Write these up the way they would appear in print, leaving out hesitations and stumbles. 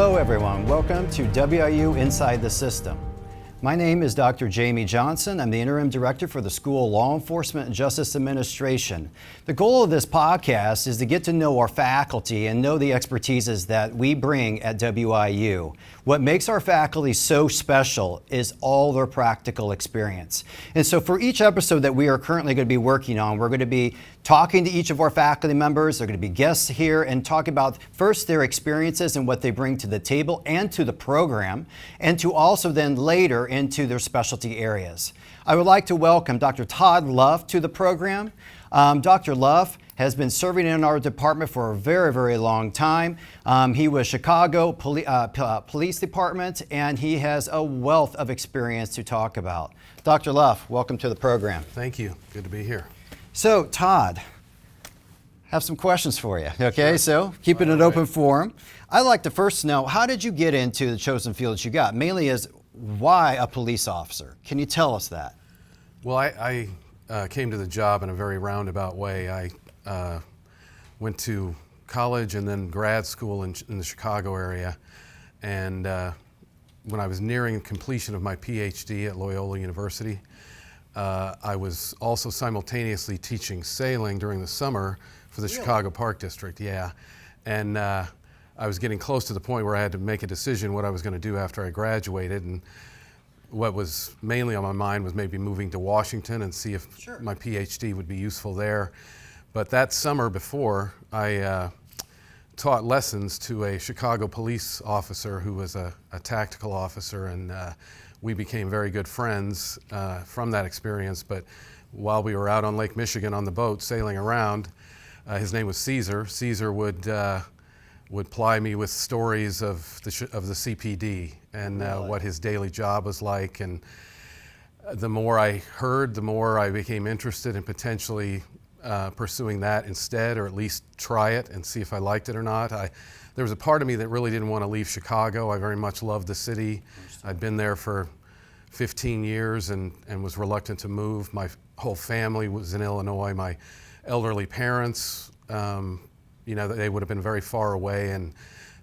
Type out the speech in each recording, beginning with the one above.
Hello everyone, welcome to WIU Inside the System. My name is Dr. Jamie Johnson. I'm the Interim Director for the School of Law Enforcement and Justice Administration. The goal of this podcast is to get to know our faculty and know the expertises that we bring at WIU. What makes our faculty so special is all their practical experience. And so for each episode that we are currently going to be working on, we're going to be talking to each of our faculty members. They're going to be guests here and talk about first their experiences and what they bring to the table and to the program, and to also then later into their specialty areas. I would like to welcome Dr. Todd Lough to the program. Dr. Lough has been serving in our department for a very, very long time. He was Chicago Police Department, and he has a wealth of experience to talk about. Dr. Lough, welcome to the program. Thank you. Good to be here. So, Todd, have some questions for you, okay? Sure. So, keeping it open forum. I'd like to first know, how did you get into the chosen field that you got? Mainly as why a police officer? Can you tell us that? Well, I came to the job in a very roundabout way. I went to college and then grad school in the Chicago area. And when I was nearing completion of my PhD at Loyola University, I was also simultaneously teaching sailing during the summer for the Chicago Park District, yeah. And I was getting close to the point where I had to make a decision what I was going to do after I graduated. And what was mainly on my mind was maybe moving to Washington and see if my PhD would be useful there. But that summer before, I taught lessons to a Chicago police officer who was a tactical officer, and we became very good friends from that experience. But while we were out on Lake Michigan on the boat sailing around, his name was Caesar. Caesar would ply me with stories of the CPD and what his daily job was like. And the more I heard, the more I became interested in potentially pursuing that instead, or at least try it and see if I liked it or not. There was a part of me that really didn't want to leave Chicago. I very much loved the city. I'd been there for 15 years and was reluctant to move. My whole family was in Illinois. My elderly parents, they would have been very far away. And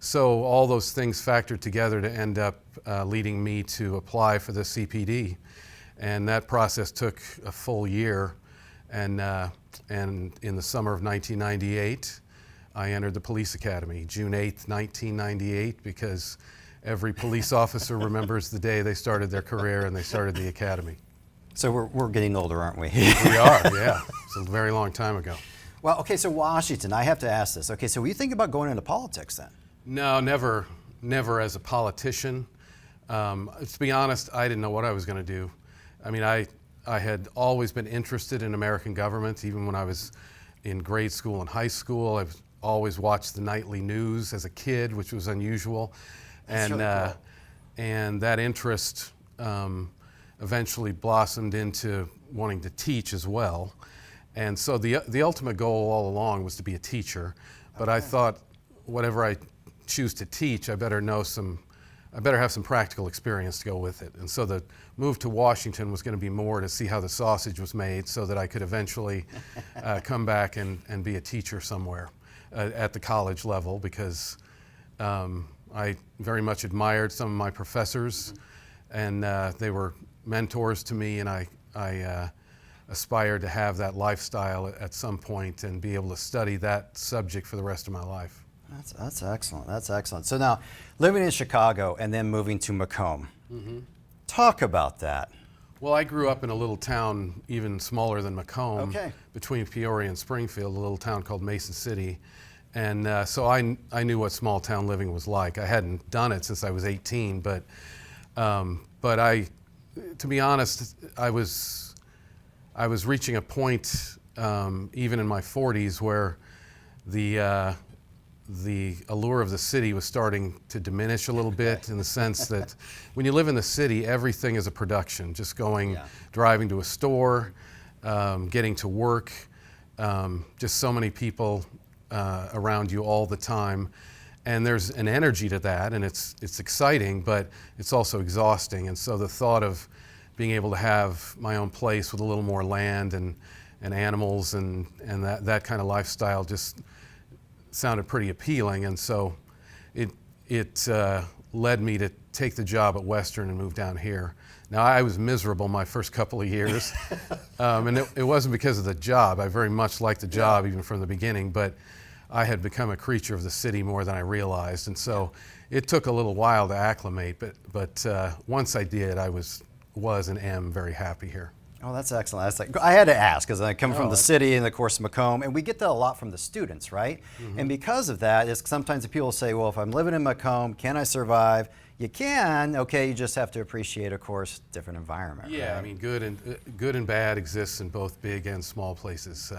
so all those things factored together to end up leading me to apply for the CPD. And that process took a full year. And in the summer of 1998, I entered the police academy, June 8th, 1998, because every police officer remembers the day they started their career and they started the academy. So we're getting older, aren't we? We are, yeah. It's a very long time ago. Well, okay, so Washington, I have to ask this. Okay, so were you thinking about going into politics then? No, never as a politician. To be honest, I didn't know what I was going to do. I mean, I had always been interested in American government, even when I was in grade school and high school. I've always watched the nightly news as a kid, which was unusual. And really cool. And that interest eventually blossomed into wanting to teach as well. And so the ultimate goal all along was to be a teacher. But I thought, whatever I choose to teach, I better have some practical experience to go with it. And so the move to Washington was going to be more to see how the sausage was made so that I could eventually come back and be a teacher somewhere at the college level, because I very much admired some of my professors, and they were mentors to me, and I aspired to have that lifestyle at some point and be able to study that subject for the rest of my life. That's excellent. That's excellent. So now, living in Chicago and then moving to Macomb. Mm-hmm. Talk about that. Well, I grew up in a little town even smaller than Macomb, between Peoria and Springfield, a little town called Mason City. And so I knew what small town living was like. I hadn't done it since I was 18, but to be honest, I was reaching a point, even in my 40s, where the allure of the city was starting to diminish a little bit, in the sense that when you live in the city, everything is a production. Just driving to a store, getting to work, just so many people around you all the time. And there's an energy to that, and it's exciting, but it's also exhausting. And so the thought of being able to have my own place with a little more land and animals and that kind of lifestyle just sounded pretty appealing. And so it led me to take the job at Western and move down here. Now, I was miserable my first couple of years, and it wasn't because of the job. I very much liked the job even from the beginning, but I had become a creature of the city more than I realized, and so it took a little while to acclimate, but once I did, I was and am very happy here. Oh, that's excellent. That's like, I had to ask because I come from the city and, of course, Macomb, and we get that a lot from the students, right? Mm-hmm. And because of that, it's sometimes people say, well, if I'm living in Macomb, can I survive? You can, okay, you just have to appreciate, of course, different environment. Yeah, right? I mean, good and bad exists in both big and small places.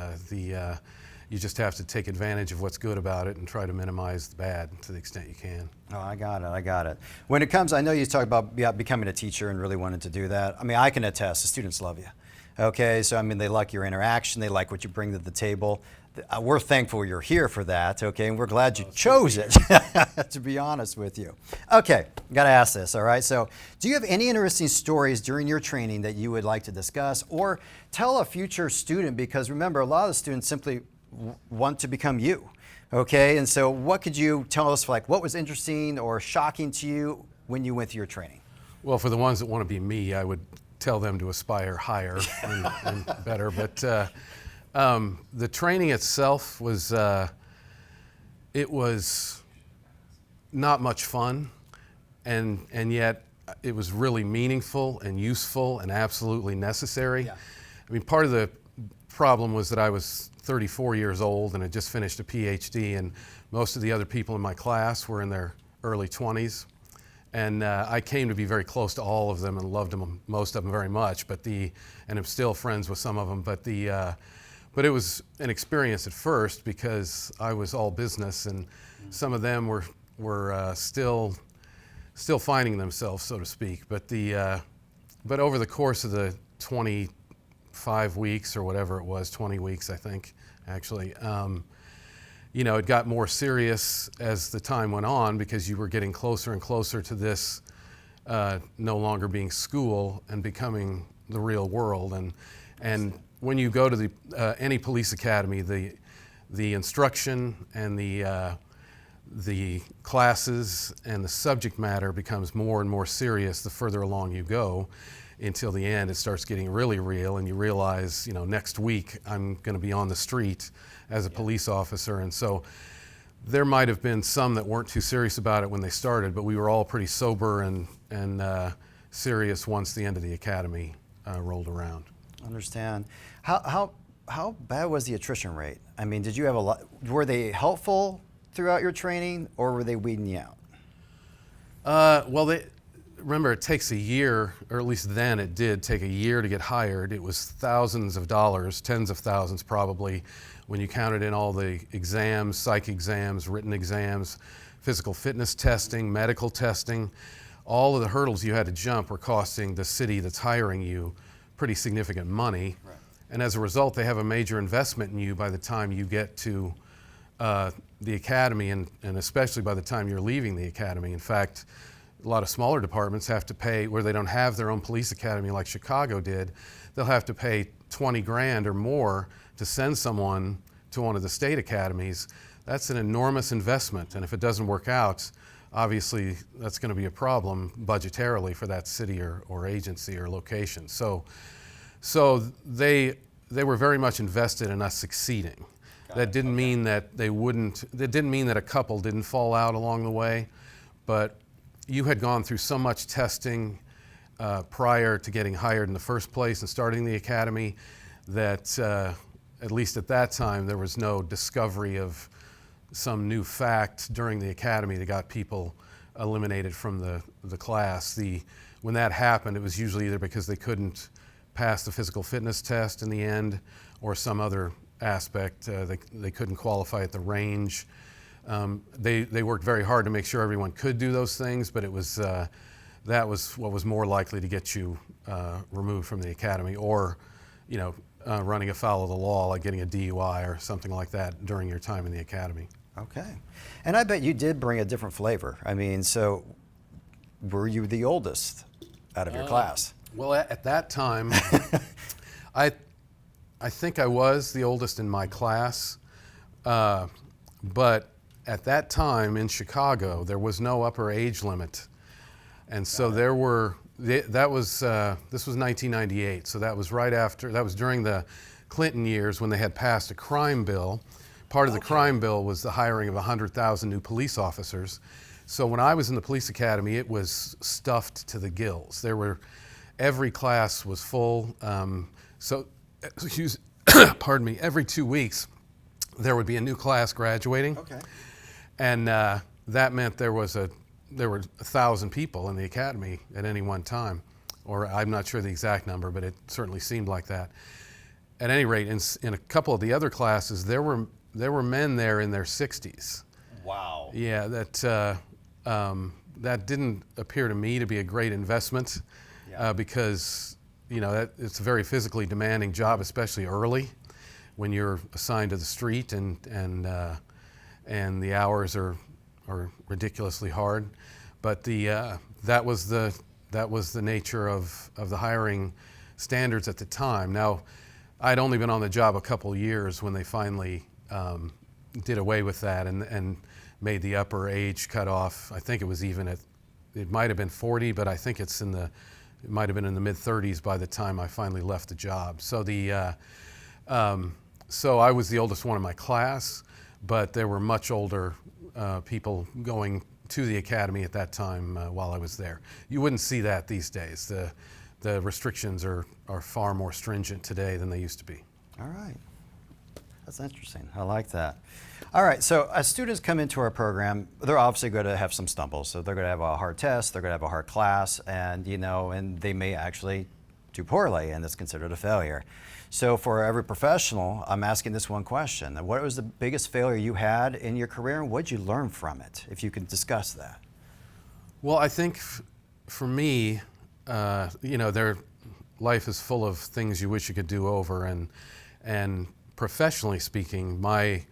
You just have to take advantage of what's good about it and try to minimize the bad to the extent you can. Oh, I got it. When it comes, I know you talk about becoming a teacher and really wanting to do that. I mean, I can attest, the students love you. Okay, so I mean, they like your interaction, they like what you bring to the table. We're thankful you're here for that, okay, and we're glad you chose it, to be honest with you. Okay, got to ask this, all right? So, do you have any interesting stories during your training that you would like to discuss or tell a future student? Because remember, a lot of the students simply want to become you, okay? And so what could you tell us, like, what was interesting or shocking to you when you went through your training? Well, for the ones that want to be me, I would tell them to aspire higher and better, but the training itself was, it was not much fun, and yet it was really meaningful and useful and absolutely necessary. Yeah. I mean, part of the problem was that I was 34 years old and had just finished a PhD, and most of the other people in my class were in their early 20s. And I came to be very close to all of them and loved them, most of them very much, and I'm still friends with some of them. But it was an experience at first because I was all business, and some of them were still finding themselves, so to speak. But over the course of the 25 weeks or whatever it was, 20 weeks I think, actually, you know, it got more serious as the time went on because you were getting closer and closer to this no longer being school and becoming the real world. And when you go to the any police academy, the instruction and the classes and the subject matter becomes more and more serious the further along you go, until the end it starts getting really real, and you realize, you know, next week I'm going to be on the street as a police officer. And so there might have been some that weren't too serious about it when they started, but we were all pretty sober and serious once the end of the academy rolled around. Understand. How bad was the attrition rate? I mean, did you have a lot? Were they helpful throughout your training, or were they weeding you out? Well, remember, it takes a year, or at least then it did take a year to get hired. It was thousands of dollars, tens of thousands probably, when you counted in all the exams, psych exams, written exams, physical fitness testing, medical testing. All of the hurdles you had to jump were costing the city that's hiring you pretty significant money. Right. And as a result, they have a major investment in you by the time you get to the academy, and especially by the time you're leaving the academy. In fact, a lot of smaller departments have to pay, where they don't have their own police academy like Chicago did, they'll have to pay 20 grand or more to send someone to one of the state academies. That's an enormous investment, and if it doesn't work out, obviously that's going to be a problem budgetarily for that city or agency or location. So they were very much invested in us succeeding. That didn't mean that they wouldn't, that didn't mean that a couple didn't fall out along the way, but you had gone through so much testing prior to getting hired in the first place and starting the academy that at least at that time there was no discovery of some new fact during the academy that got people eliminated from the class. When that happened, it was usually either because they couldn't pass the physical fitness test in the end, or some other aspect. They couldn't qualify at the range. They worked very hard to make sure everyone could do those things, but it was that was what was more likely to get you removed from the academy, or running afoul of the law, like getting a DUI or something like that during your time in the academy. Okay. And I bet you did bring a different flavor. I mean, so were you the oldest out of your class? Well, at that time, I think I was the oldest in my class, but at that time in Chicago, there was no upper age limit. And so there were, this was 1998, so that was right after, that was during the Clinton years when they had passed a crime bill. Part of the crime bill was the hiring of 100,000 new police officers. So when I was in the police academy, it was stuffed to the gills. Every class was full. Pardon me, every 2 weeks, there would be a new class graduating. Okay. And that meant there were 1,000 people in the academy at any one time, or I'm not sure the exact number, but it certainly seemed like that. At any rate, in a couple of the other classes, there were men there in their 60s. Wow. Yeah, that didn't appear to me to be a great investment, because it's a very physically demanding job, especially early, when you're assigned to the street and the hours are ridiculously hard. But that was the nature of the hiring standards at the time. Now, I'd only been on the job a couple of years when they finally did away with that and made the upper age cutoff. I think it was even it might have been 40, but I think it might have been in the mid-30s by the time I finally left the job. So so I was the oldest one in my class, but there were much older people going to the academy at that time while I was there. You wouldn't see that these days. The restrictions are far more stringent today than they used to be. All right. That's interesting. I like that. All right, so as students come into our program, they're obviously going to have some stumbles. So they're going to have a hard test, they're going to have a hard class, and and they may actually do poorly, and it's considered a failure. So for every professional, I'm asking this one question. What was the biggest failure you had in your career, and what did you learn from it, if you can discuss that? Well, I think for me, life is full of things you wish you could do over, and professionally speaking, my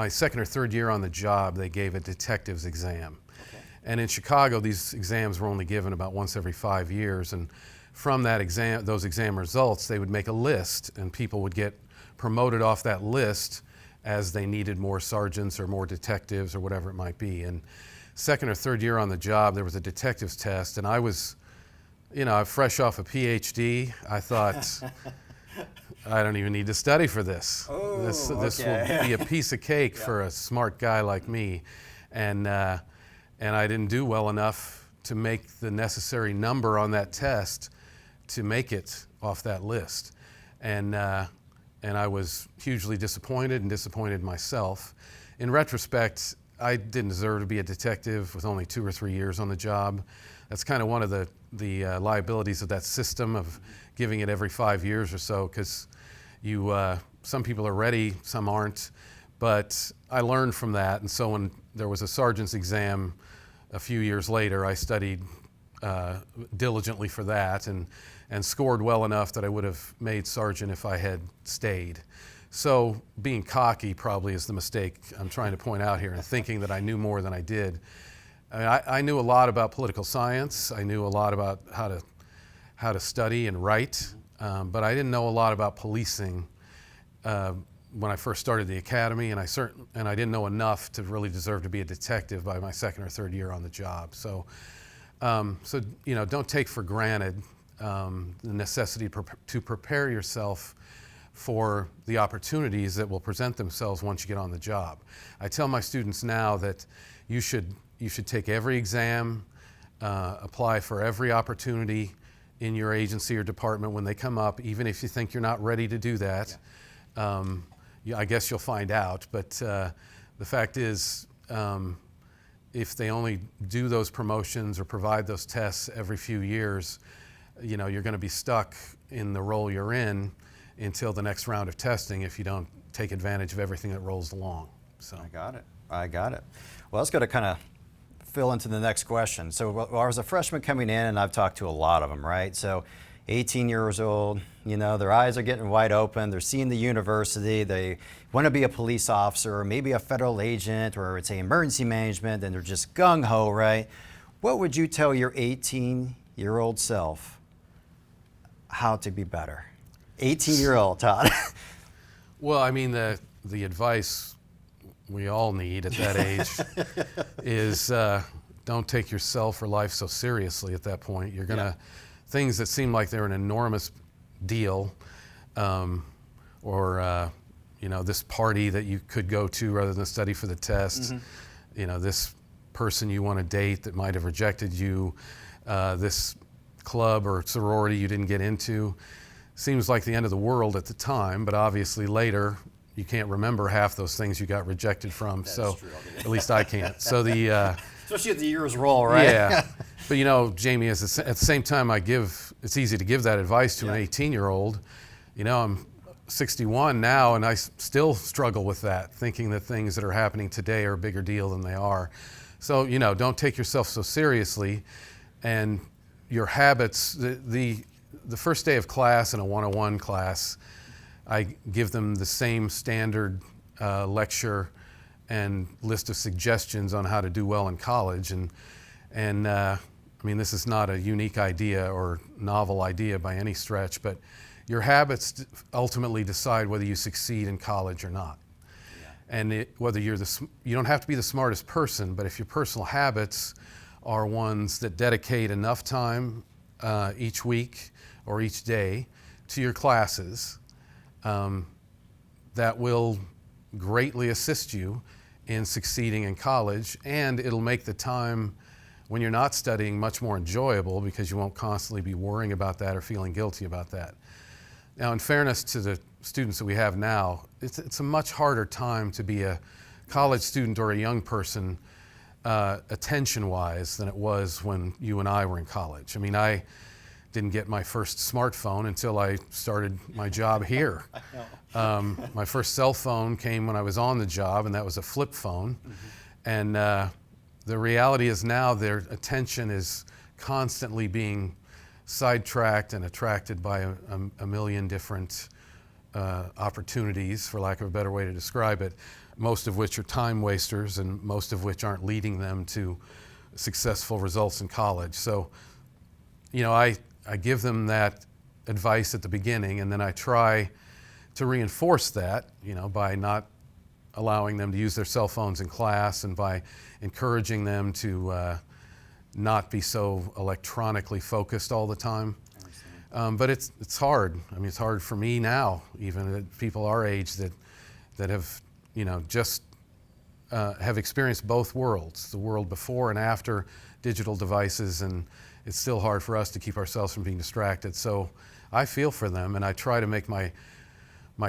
second or third year on the job, they gave a detective's exam. Okay. And in Chicago, these exams were only given about once every 5 years. And from that those exam results, they would make a list, and people would get promoted off that list as they needed more sergeants or more detectives or whatever it might be. And second or third year on the job, there was a detective's test, and I was, fresh off a PhD. I thought, I don't even need to study for this. Oh, this will be a piece of cake for a smart guy like me. And I didn't do well enough to make the necessary number on that test to make it off that list. And I was hugely disappointed and disappointed myself. In retrospect, I didn't deserve to be a detective with only 2 or 3 years on the job. That's kind of one of the liabilities of that system of giving it every 5 years or so, because some people are ready, some aren't. But I learned from that, and so when there was a sergeant's exam a few years later, I studied diligently for that and scored well enough that I would have made sergeant if I had stayed. So being cocky probably is the mistake I'm trying to point out here, and thinking that I knew more than I did. I knew a lot about political science. I knew a lot about how to study and write, but I didn't know a lot about policing when I first started the academy, and I didn't know enough to really deserve to be a detective by my second or third year on the job. So don't take for granted the necessity to prepare yourself for the opportunities that will present themselves once you get on the job. I tell my students now that you should take every exam, apply for every opportunity in your agency or department when they come up, even if you think you're not ready to do that. I guess you'll find out, but the fact is, if they only do those promotions or provide those tests every few years, you're going to be stuck in the role you're in until the next round of testing if you don't take advantage of everything that rolls along. So I got it. Well, let's go to kind of fill into the next question. So I was a freshman coming in, and I've talked to a lot of them, right? So 18 years old, their eyes are getting wide open, they're seeing the university, they want to be a police officer or maybe a federal agent or it's emergency management, and they're just gung-ho, right? What would you tell your 18-year-old self how to be better? 18-year-old Todd. Well, I mean, the advice we all need at that age is don't take yourself or life so seriously at that point. You're going to, things that seem like they're an enormous deal, or this party that you could go to rather than study for the test, this person you want to date that might have rejected you, this club or sorority you didn't get into, seems like the end of the world at the time, but obviously later you can't remember half those things you got rejected from. That's so true. at least I can't. So especially as the years roll, right? Yeah. But Jamie, at the same time it's easy to give that advice to an 18-year-old. I'm 61 now and I still struggle with that, thinking that things that are happening today are a bigger deal than they are. So, don't take yourself so seriously, and your habits, the first day of class in a 101 class, I give them the same standard lecture and list of suggestions on how to do well in college. And this is not a unique idea or novel idea by any stretch, but your habits ultimately decide whether you succeed in college or not. Yeah. And whether you don't have to be the smartest person, but if your personal habits are ones that dedicate enough time each week or each day to your classes, that will greatly assist you in succeeding in college, and it'll make the time when you're not studying much more enjoyable because you won't constantly be worrying about that or feeling guilty about that. Now, in fairness to the students that we have now, it's a much harder time to be a college student or a young person attention-wise than it was when you and I were in college. I didn't get my first smartphone until I started my job here. My first cell phone came when I was on the job, and that was a flip phone. And the reality is now their attention is constantly being sidetracked and attracted by a million different opportunities, for lack of a better way to describe it, most of which are time wasters and most of which aren't leading them to successful results in college. So, I give them that advice at the beginning, and then I try to reinforce that, by not allowing them to use their cell phones in class and by encouraging them to not be so electronically focused all the time. But it's hard. It's hard for me now, even people our age that have, just have experienced both worlds, the world before and after digital devices, and it's still hard for us to keep ourselves from being distracted. So I feel for them, and I try to make my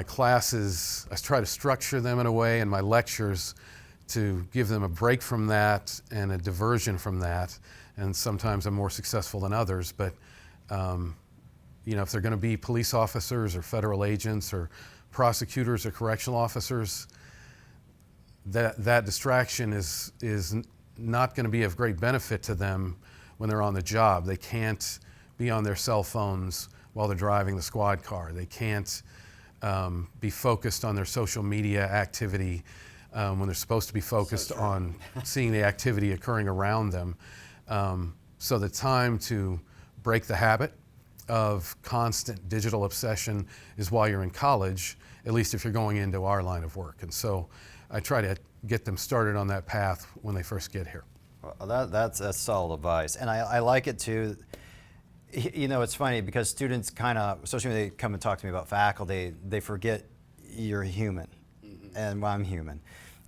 classes, I try to structure them in a way, and my lectures to give them a break from that and a diversion from that. And sometimes I'm more successful than others, but if they're going to be police officers or federal agents or prosecutors or correctional officers, that distraction is not going to be of great benefit to them when they're on the job. They can't be on their cell phones while they're driving the squad car. They can't be focused on their social media activity when they're supposed to be focused on seeing the activity occurring around them. So the time to break the habit of constant digital obsession is while you're in college, at least if you're going into our line of work. And so I try to get them started on that path when they first get here. Well, that's solid advice. And I like it too. It's funny because students kind of, especially when they come and talk to me about faculty, they forget you're human, and I'm human.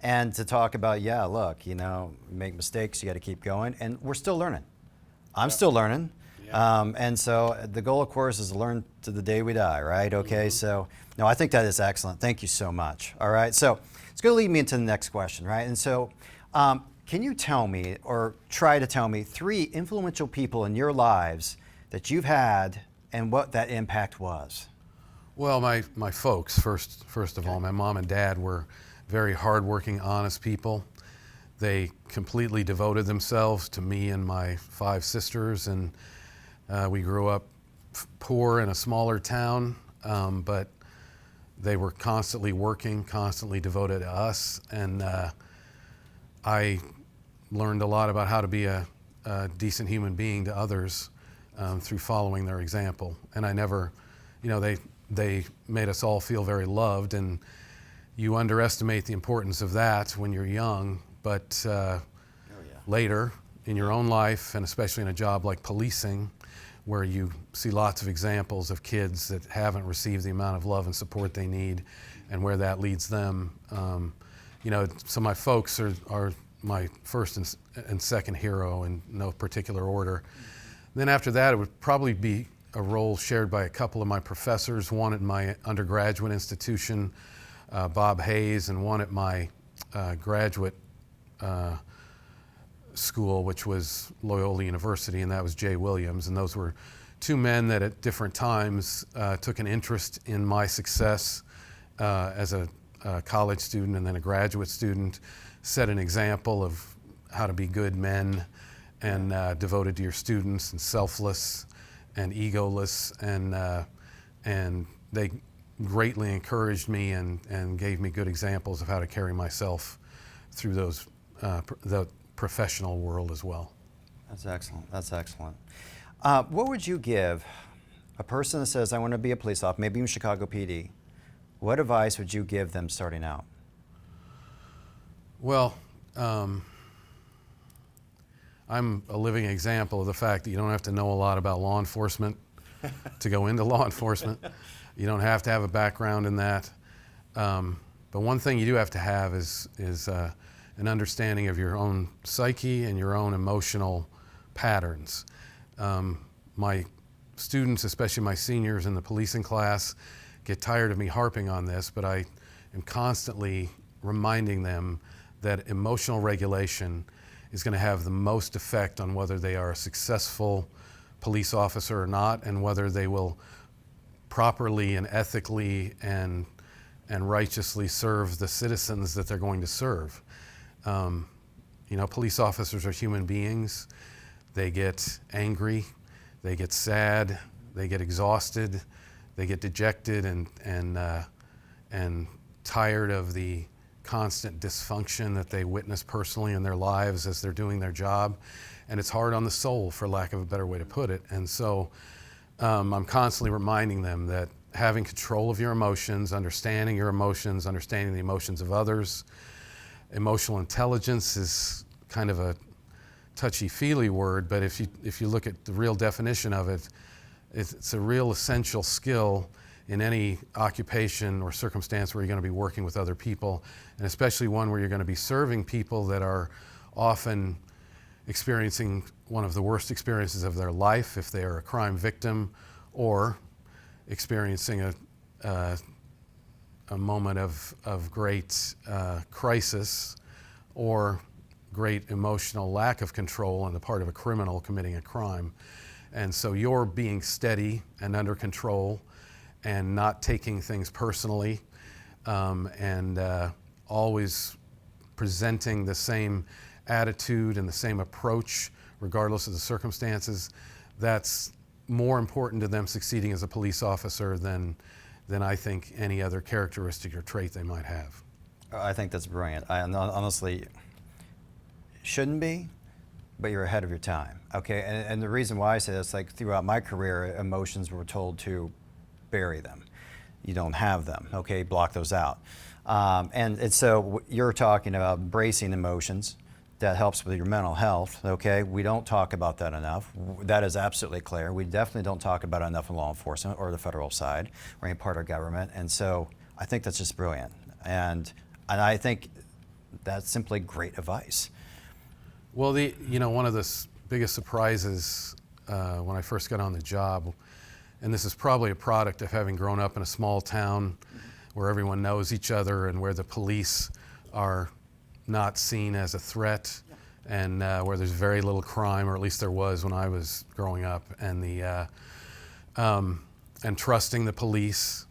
And to talk about, look, make mistakes, you got to keep going, and we're still learning. I'm still learning. Yeah. And so the goal, of course, is to learn to the day we die, right? Okay, so, no, I think that is excellent. Thank you so much. All right, so it's going to lead me into the next question, right? And so, can you tell me, or try to tell me, 3 influential people in your lives that you've had and what that impact was? Well, my folks, first of all, my mom and dad were very hardworking, honest people. They completely devoted themselves to me and my 5 sisters, and we grew up poor in a smaller town, but they were constantly working, constantly devoted to us, and I learned a lot about how to be a decent human being to others through following their example. And I never, they made us all feel very loved, and you underestimate the importance of that when you're young, but later in your own life, and especially in a job like policing, where you see lots of examples of kids that haven't received the amount of love and support they need, and where that leads them. So my folks are my first and second hero in no particular order. Then after that, it would probably be a role shared by a couple of my professors, one at my undergraduate institution, Bob Hayes, and one at my graduate school, which was Loyola University, and that was Jay Williams. And those were two men that at different times took an interest in my success as a college student and then a graduate student, set an example of how to be good men and devoted to your students and selfless and egoless, and they greatly encouraged me and gave me good examples of how to carry myself through the professional world as well. That's excellent. That's excellent. What would you give a person that says, I want to be a police officer, maybe even Chicago PD? What advice would you give them starting out? Well, I'm a living example of the fact that you don't have to know a lot about law enforcement to go into law enforcement. You don't have to have a background in that. But one thing you do have to have is an understanding of your own psyche and your own emotional patterns. My students, especially my seniors in the policing class, get tired of me harping on this, but I am constantly reminding them that emotional regulation is going to have the most effect on whether they are a successful police officer or not, and whether they will properly and ethically and righteously serve the citizens that they're going to serve. Police officers are human beings. They get angry, they get sad, they get exhausted, they get dejected and tired of the constant dysfunction that they witness personally in their lives as they're doing their job. And it's hard on the soul, for lack of a better way to put it. And so I'm constantly reminding them that having control of your emotions, understanding your emotions, understanding the emotions of others. Emotional intelligence is kind of a touchy-feely word, but if you look at the real definition of it, it's a real essential skill in any occupation or circumstance where you're going to be working with other people, and especially one where you're going to be serving people that are often experiencing one of the worst experiences of their life if they are a crime victim, or experiencing a moment of great crisis or great emotional lack of control on the part of a criminal committing a crime. And so you're being steady and under control and not taking things personally, and always presenting the same attitude and the same approach regardless of the circumstances. That's more important to them succeeding as a police officer than I think any other characteristic or trait they might have. I think that's brilliant. I honestly shouldn't be, but you're ahead of your time. Okay, and the reason why I say that's, like, throughout my career, emotions were told to bury them. You don't have them. Okay, block those out. And so you're talking about bracing emotions. That helps with your mental health, okay? We don't talk about that enough. That is absolutely clear. We definitely don't talk about it enough in law enforcement or the federal side or any part of government. And so I think that's just brilliant. And I think that's simply great advice. Well, one of the biggest surprises when I first got on the job, and this is probably a product of having grown up in a small town where everyone knows each other and where the police are not seen as a threat, and where there's very little crime, or at least there was when I was growing up, and and trusting the police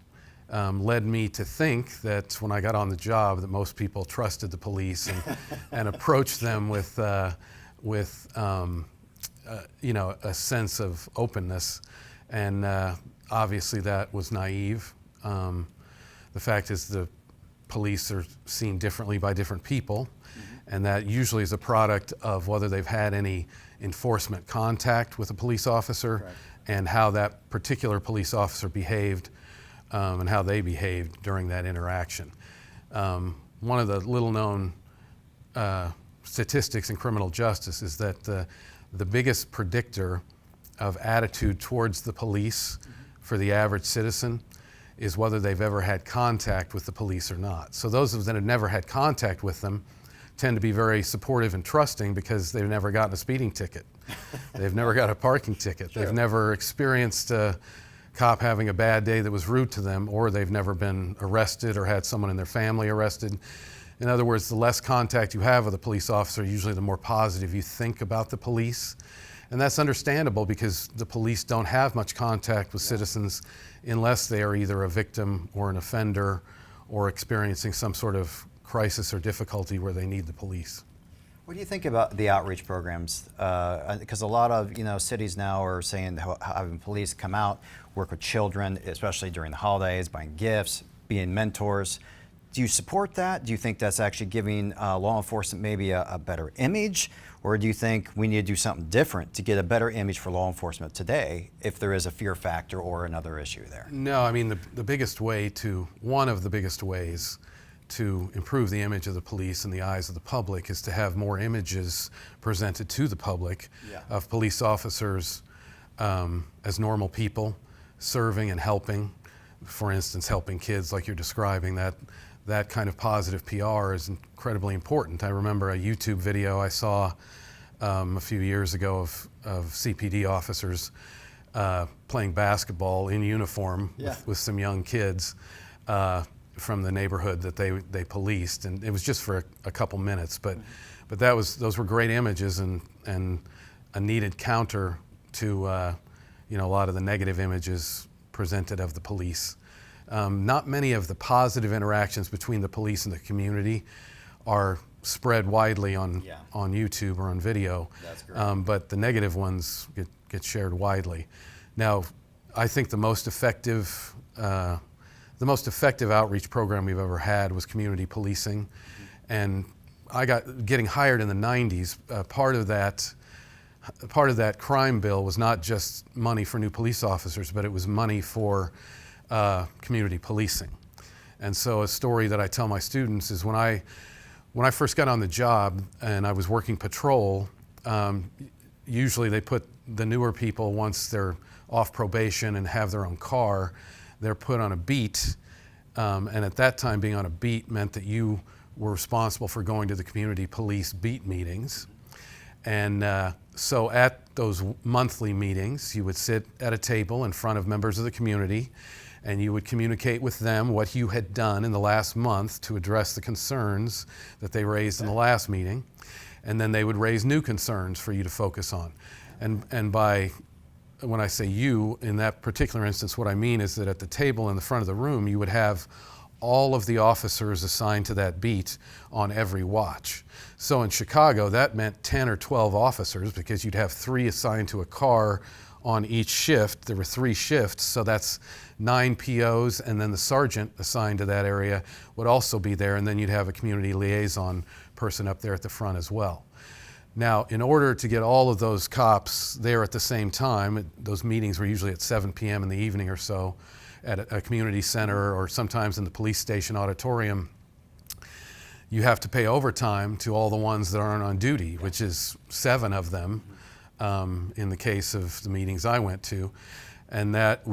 led me to think that when I got on the job that most people trusted the police and approached them with a sense of openness, and obviously that was naive. The fact is the police are seen differently by different people, and that usually is a product of whether they've had any enforcement contact with a police officer. Correct. And how that particular police officer behaved, and how they behaved during that interaction. One of the little-known statistics in criminal justice is that the biggest predictor of attitude towards the police for the average citizen is whether they've ever had contact with the police or not. So those of us that have never had contact with them tend to be very supportive and trusting because they've never gotten a speeding ticket. They've never got a parking ticket. Sure. They've never experienced a cop having a bad day that was rude to them, or they've never been arrested or had someone in their family arrested. In other words, the less contact you have with a police officer, usually the more positive you think about the police. And that's understandable because the police don't have much contact with citizens unless they are either a victim or an offender or experiencing some sort of crisis or difficulty where they need the police. What do you think about the outreach programs? Because a lot of cities now are saying having police come out, work with children, especially during the holidays, buying gifts, being mentors. Do you support that? Do you think that's actually giving law enforcement maybe a better image? Or do you think we need to do something different to get a better image for law enforcement today if there is a fear factor or another issue there? No, I mean one of the biggest ways to improve the image of the police in the eyes of the public is to have more images presented to the public of police officers as normal people serving and helping. For instance, helping kids like you're describing. That kind of positive PR is incredibly important. I remember a YouTube video I saw a few years ago of CPD officers playing basketball in uniform with some young kids from the neighborhood that they policed, and it was just for a couple minutes, but those were great images and a needed counter to a lot of the negative images presented of the police. Not many of the positive interactions between the police and the community are spread widely on YouTube or on video. That's great. But the negative ones get shared widely. Now, I think the most effective outreach program we've ever had was community policing, and getting hired in the 90s. Part of that crime bill was not just money for new police officers, but it was money for community policing. And so a story that I tell my students is when I first got on the job and I was working patrol, usually they put the newer people, once they're off probation and have their own car, they're put on a beat. And at that time, being on a beat meant that you were responsible for going to the community police beat meetings. And so at those monthly meetings, you would sit at a table in front of members of the community, and you would communicate with them what you had done in the last month to address the concerns that they raised in the last meeting. And then they would raise new concerns for you to focus on. And when I say you, in that particular instance, what I mean is that at the table in the front of the room, you would have all of the officers assigned to that beat on every watch. So in Chicago, that meant 10 or 12 officers because you'd have 3 assigned to a car on each shift. There were 3 shifts, so that's 9 POs, and then the sergeant assigned to that area would also be there, and then you'd have a community liaison person up there at the front as well. Now, in order to get all of those cops there at the same time, those meetings were usually at 7 p.m. in the evening or so at a community center or sometimes in the police station auditorium, you have to pay overtime to all the ones that aren't on duty, which is 7 of them in the case of the meetings I went to. And that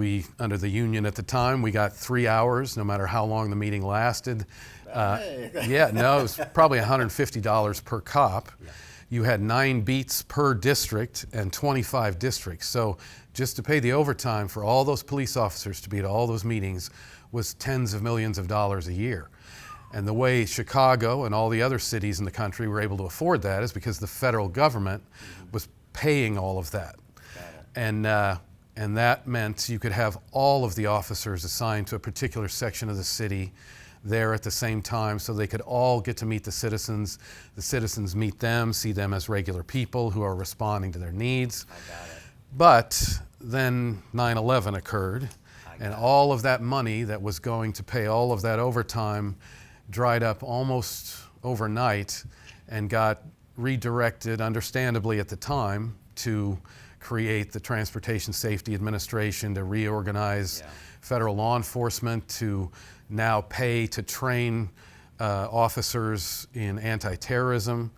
under the union at the time, we got 3 hours, no matter how long the meeting lasted. It was probably $150 per cop. Yeah. You had 9 beats per district and 25 districts. So just to pay the overtime for all those police officers to be at all those meetings was tens of millions of dollars a year. And the way Chicago and all the other cities in the country were able to afford that is because the federal government was paying all of that. And that meant you could have all of the officers assigned to a particular section of the city there at the same time, so they could all get to meet the citizens meet them, see them as regular people who are responding to their needs. But then 9/11 occurred, and all of that money that was going to pay all of that overtime dried up almost overnight and got redirected, understandably at the time, to create the Transportation Safety Administration, to reorganize federal law enforcement, to now pay to train officers in anti-terrorism,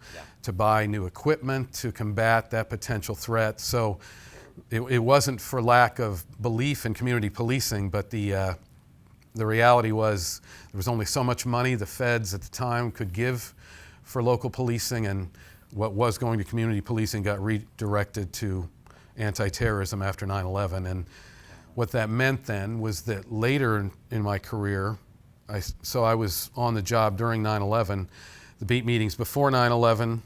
to buy new equipment to combat that potential threat. So it wasn't for lack of belief in community policing, but the reality was there was only so much money the feds at the time could give for local policing, and what was going to community policing got redirected to anti-terrorism after 9/11. And what that meant then was that later in my career, I was on the job during 9/11, the beat meetings before 9/11,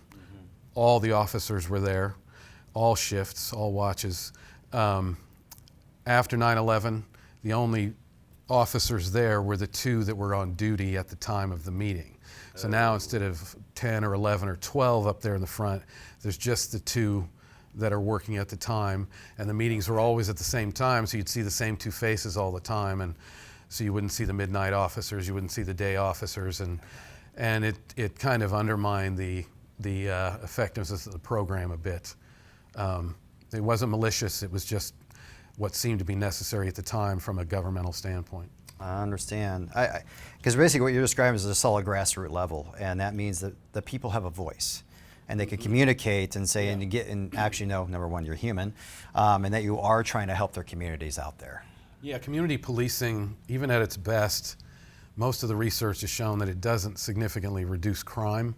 all the officers were there, all shifts, all watches. After 9/11, the only officers there were the two that were on duty at the time of the meeting. So now instead of 10 or 11 or 12 up there in the front, there's just the two that are working at the time. And the meetings were always at the same time, so you'd see the same two faces all the time. And so you wouldn't see the midnight officers, you wouldn't see the day officers. And it kind of undermined the effectiveness of the program a bit. It wasn't malicious, it was just what seemed to be necessary at the time from a governmental standpoint. I understand. Because basically what you're describing is a solid grassroots level, and that means that the people have a voice, and they can communicate and say, and actually know, number one, you're human, and that you are trying to help their communities out there. Yeah, community policing, even at its best, most of the research has shown that it doesn't significantly reduce crime,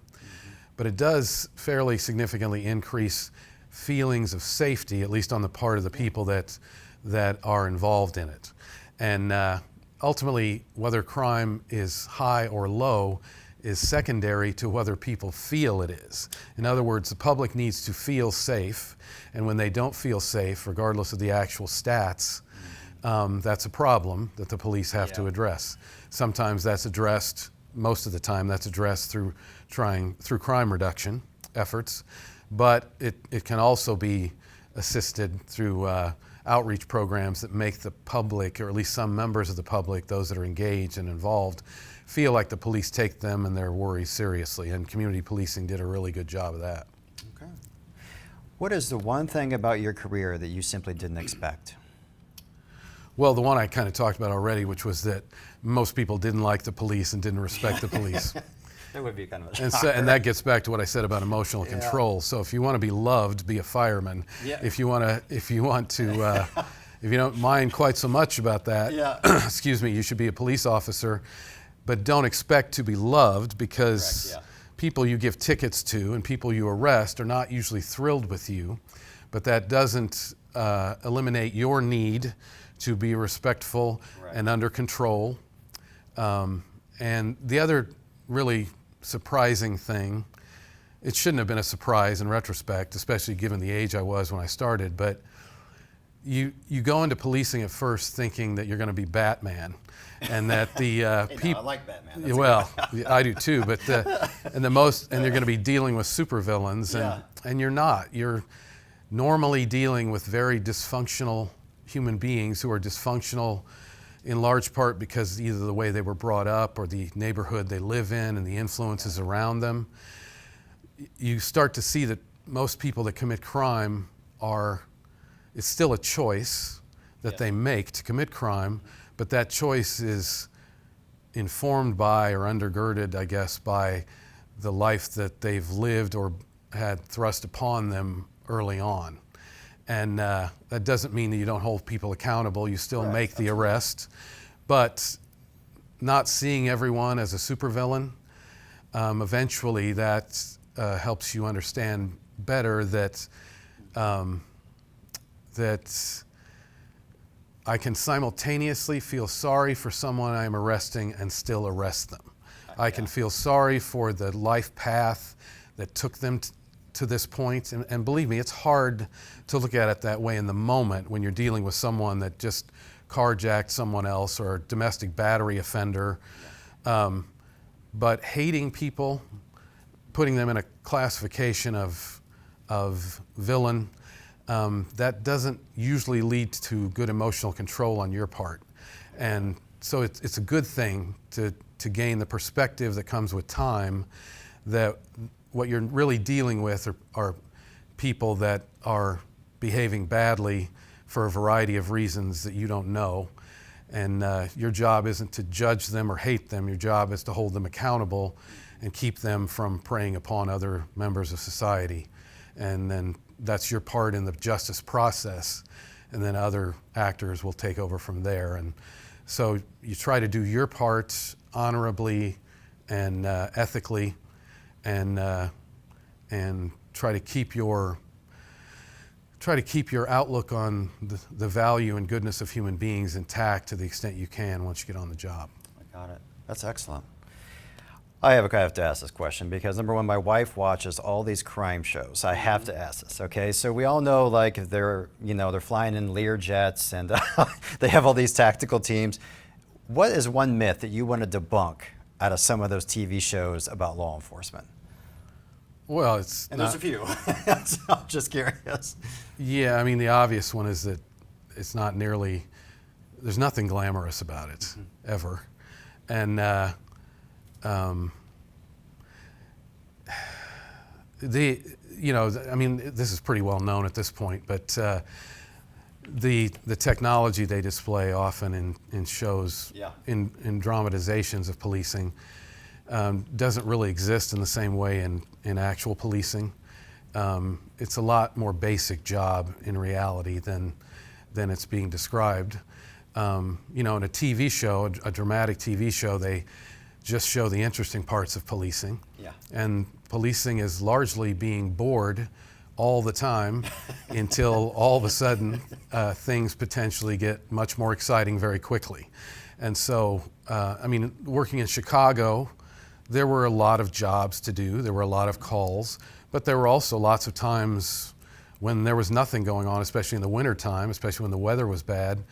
but it does fairly significantly increase feelings of safety, at least on the part of the people that are involved in it. And ultimately, whether crime is high or low is secondary to whether people feel it is. In other words, the public needs to feel safe, and when they don't feel safe, regardless of the actual stats, that's a problem that the police have to address. Sometimes that's addressed, most of the time that's addressed through crime reduction efforts, but it can also be assisted through outreach programs that make the public, or at least some members of the public, those that are engaged and involved, feel like the police take them and their worries seriously, and community policing did a really good job of that. Okay. What is the one thing about your career that you simply didn't expect? Well, the one I kind of talked about already, which was that most people didn't like the police and didn't respect the police. That would be kind of and that gets back to what I said about emotional control. So if you want to be loved, be a fireman. Yeah. If you don't mind quite so much about that, excuse me, you should be a police officer, but don't expect to be loved, because people you give tickets to and people you arrest are not usually thrilled with you, but that doesn't eliminate your need to be respectful and under control. And the other really surprising thing, it shouldn't have been a surprise in retrospect, especially given the age I was when I started, but you go into policing at first thinking that you're going to be Batman, and that the people. I like Batman. That's well, I do too, but and you're going to be dealing with supervillains, and you're not. You're normally dealing with very dysfunctional human beings who are dysfunctional in large part because either the way they were brought up or the neighborhood they live in and the influences around them. You start to see that most people that commit crime it's still a choice that they make to commit crime, but that choice is informed by or undergirded, I guess, by the life that they've lived or had thrust upon them early on. And that doesn't mean that you don't hold people accountable. You still make the arrest, but not seeing everyone as a supervillain, eventually that helps you understand better that I can simultaneously feel sorry for someone I'm arresting and still arrest them. I can feel sorry for the life path that took them to this point, and believe me, it's hard to look at it that way in the moment when you're dealing with someone that just carjacked someone else or a domestic battery offender. But hating people, putting them in a classification of villain, that doesn't usually lead to good emotional control on your part. And so it's a good thing to gain the perspective that comes with time, that what you're really dealing with are people that are behaving badly for a variety of reasons that you don't know. And your job isn't to judge them or hate them. Your job is to hold them accountable and keep them from preying upon other members of society. And then that's your part in the justice process. And then other actors will take over from there. And so you try to do your part honorably and ethically, and try to keep your outlook on the value and goodness of human beings intact to the extent you can once you get on the job. I got it. That's excellent. I have to ask this question because number one, my wife watches all these crime shows. I have to ask this, okay? So we all know, like, if they're flying in Lear jets and they have all these tactical teams. What is one myth that you want to debunk out of some of those TV shows about law enforcement? Well, there's a few. So I'm just curious. Yeah, I mean, the obvious one is that it's not nearly, there's nothing glamorous about it, ever. And I mean, this is pretty well known at this point, but the technology they display often in shows, in dramatizations of policing, doesn't really exist in the same way in actual policing. It's a lot more basic job in reality than it's being described. In a TV show, a dramatic TV show, they just show the interesting parts of policing. Yeah. And policing is largely being bored all the time until all of a sudden things potentially get much more exciting very quickly. And so, I mean, working in Chicago, there were a lot of jobs to do, there were a lot of calls, but there were also lots of times when there was nothing going on, especially in the winter time, especially when the weather was bad,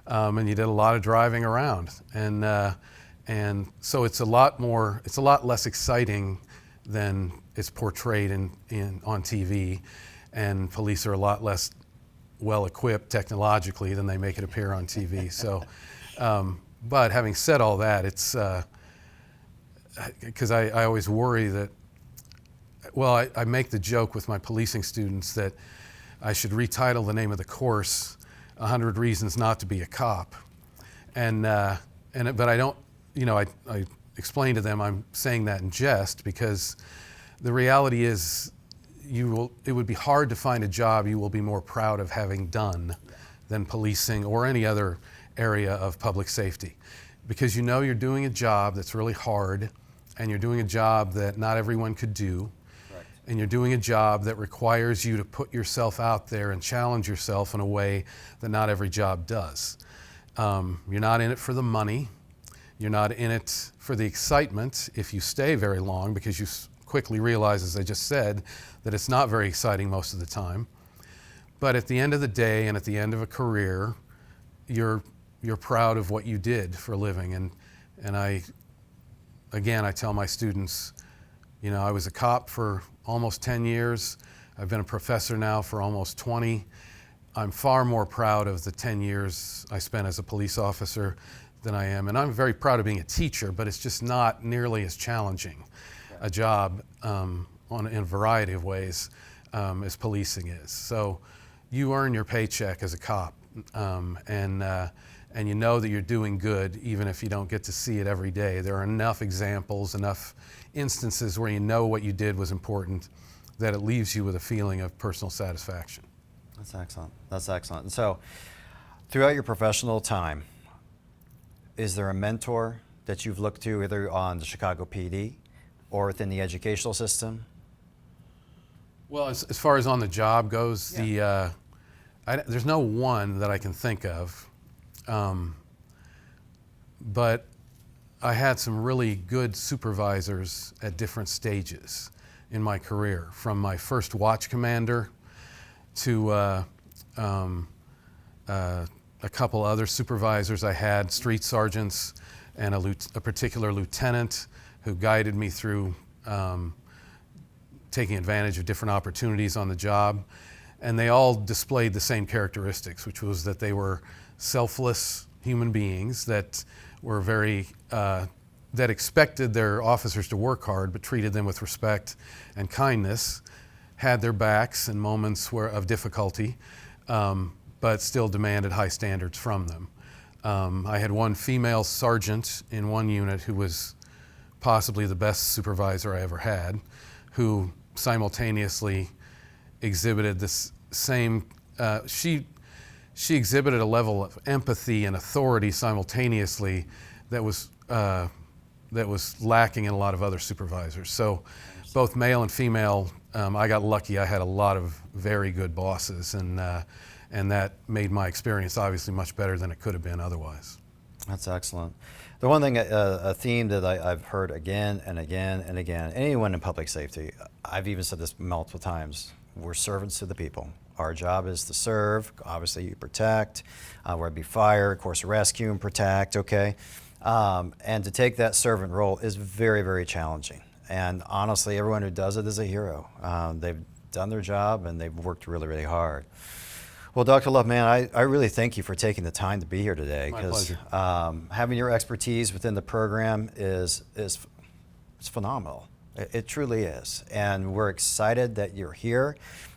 and you did a lot of driving around. And so it's a lot less exciting than it's portrayed on TV, and police are a lot less well equipped technologically than they make it appear on TV. So, but having said all that, it's because I always worry that, well, I make the joke with my policing students that I should retitle the name of the course 100 Reasons Not to Be a Cop. But I don't, I explain to them I'm saying that in jest because the reality is it would be hard to find a job you will be more proud of having done than policing or any other area of public safety. Because you're doing a job that's really hard, and you're doing a job that not everyone could do. Right. And you're doing a job that requires you to put yourself out there and challenge yourself in a way that not every job does. You're not in it for the money. You're not in it for the excitement if you stay very long, because you quickly realize, as I just said, that it's not very exciting most of the time. But at the end of the day and at the end of a career, you're proud of what you did for a living. And I tell my students, I was a cop for almost 10 years. I've been a professor now for almost 20. I'm far more proud of the 10 years I spent as a police officer than I am. And I'm very proud of being a teacher, but it's just not nearly as challenging a job in a variety of ways as policing is. So you earn your paycheck as a cop, and you know that you're doing good even if you don't get to see it every day. There are enough examples, enough instances where you know what you did was important, that it leaves you with a feeling of personal satisfaction. That's excellent. That's excellent. And so throughout your professional time, is there a mentor that you've looked to either on the Chicago PD or within the educational system? Well, as far as on the job goes, there's no one that I can think of. But I had some really good supervisors at different stages in my career, from my first watch commander to a couple other supervisors I had, street sergeants, and a particular lieutenant who guided me through taking advantage of different opportunities on the job. And they all displayed the same characteristics, which was that they were selfless human beings that were that expected their officers to work hard, but treated them with respect and kindness, had their backs in moments of difficulty, but still demanded high standards from them. I had one female sergeant in one unit who was possibly the best supervisor I ever had, who simultaneously exhibited this same, she exhibited a level of empathy and authority simultaneously that was lacking in a lot of other supervisors. So both male and female, I got lucky. I had a lot of very good bosses, and that made my experience obviously much better than it could have been otherwise. That's excellent. The one thing, a theme that I've heard again and again and again, anyone in public safety, I've even said this multiple times, we're servants to the people. Our job is to serve. Obviously, you protect, where it be fire, of course, rescue and protect, okay? And to take that servant role is very, very challenging. And honestly, everyone who does it is a hero. They've done their job and they've worked really, really hard. Well, Dr. Lough, man, I really thank you for taking the time to be here today. My pleasure. Having your expertise within the program is phenomenal. It truly is. And we're excited that you're here,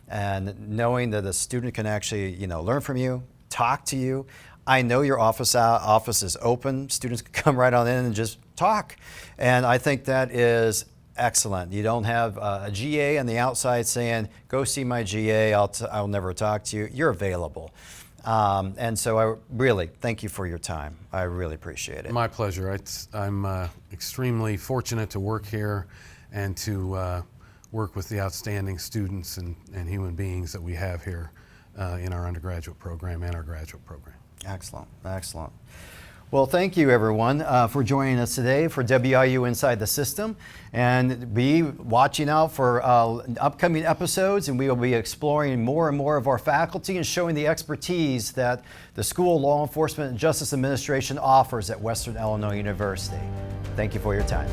and knowing that a student can actually, learn from you, talk to you. I know your office is open. Students can come right on in and just talk. And I think that is excellent. You don't have a GA on the outside saying, go see my GA, I'll never talk to you. You're available. And so I really thank you for your time. I really appreciate it. My pleasure. I'm extremely fortunate to work here and to work with the outstanding students and human beings that we have here in our undergraduate program and our graduate program. Excellent, excellent. Well, thank you everyone for joining us today for WIU Inside the System, and be watching out for upcoming episodes, and we will be exploring more and more of our faculty and showing the expertise that the School of Law Enforcement and Justice Administration offers at Western Illinois University. Thank you for your time.